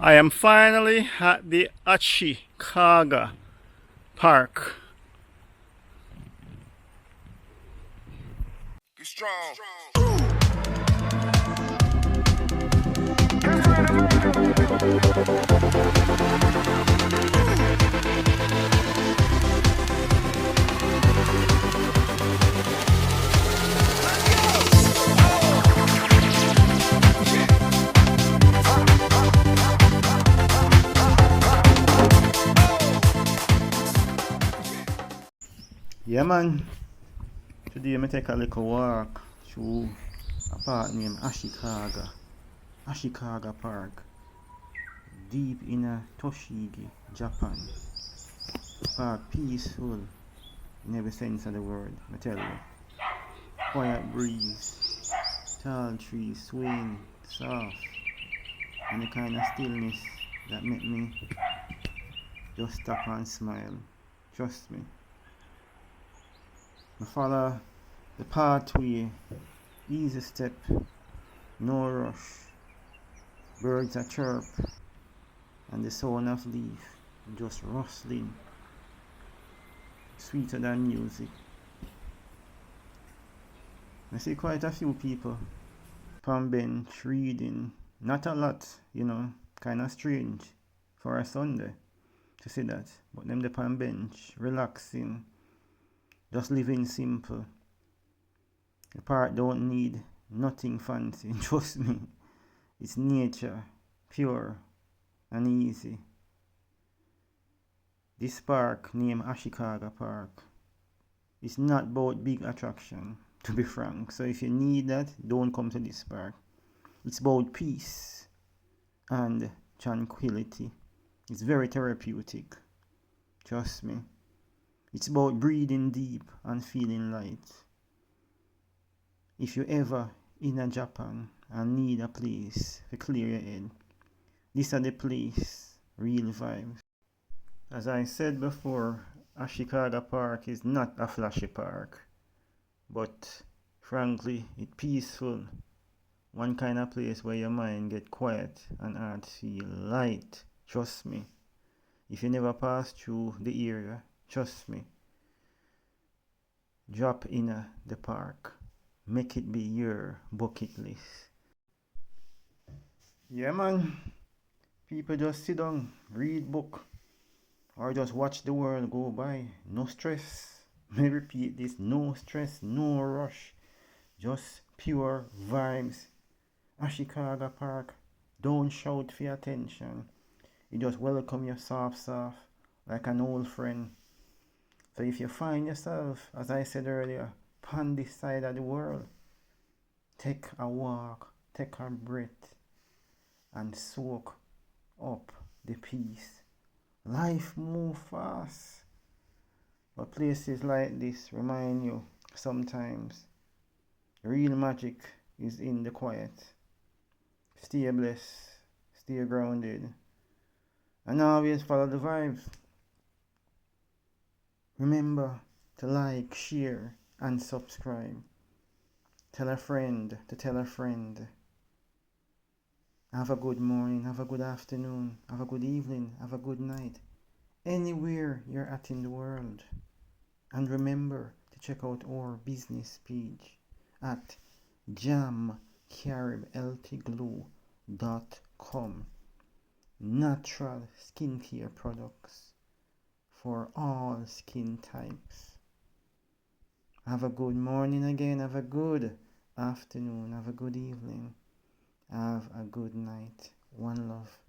I am finally at the Ashikaga Park. Get strong. Yeah man, today I take a little walk through a park named Ashikaga Park, deep in Tochigi, Japan. Park peaceful in every sense of the word, I tell you. Quiet breeze, tall trees swaying soft, and the kind of stillness that make me just stop and smile. Trust me. I follow the pathway, easy step, no rush. Birds a chirp, and the sound of leaf just rustling, sweeter than music. I see quite a few people on bench reading. Not a lot, kind of strange for a Sunday to see that. But them the on bench, relaxing, just living simple. The park don't need nothing fancy, trust me. It's nature, pure and easy. This park named Ashikaga Park is not about big attraction, to be frank. So if you need that, don't come to this park. It's about peace and tranquility. It's very therapeutic. Trust me. It's about breathing deep and feeling light. If you ever in Japan and need a place to clear your head, this is the place, real vibes. As I said before, Ashikaga Park is not a flashy park, but frankly, it's peaceful. One kind of place where your mind get quiet and heart feel light. Trust me. If you never pass through the area, trust me. Drop in the park. Make it be your bucket list. Yeah man, people just sit down, read book, or just watch the world go by. No stress. May repeat this, no stress, no rush. Just pure vibes. Ashikaga Park, don't shout for attention. You just welcome you soft, like an old friend. So if you find yourself, as I said earlier, on this side of the world, take a walk, take a breath, and soak up the peace. Life moves fast, but places like this remind you sometimes real magic is in the quiet. Stay blessed, stay grounded, and always follow the vibes. Remember to like, share, and subscribe. Tell a friend to tell a friend. Have a good morning, have a good afternoon, have a good evening, have a good night. Anywhere you're at in the world. And remember to check out our business page at jamcaribeltiglow.com. Natural skincare products for all skin types. Have a good morning again, have a good afternoon, have a good evening, have a good night. One love.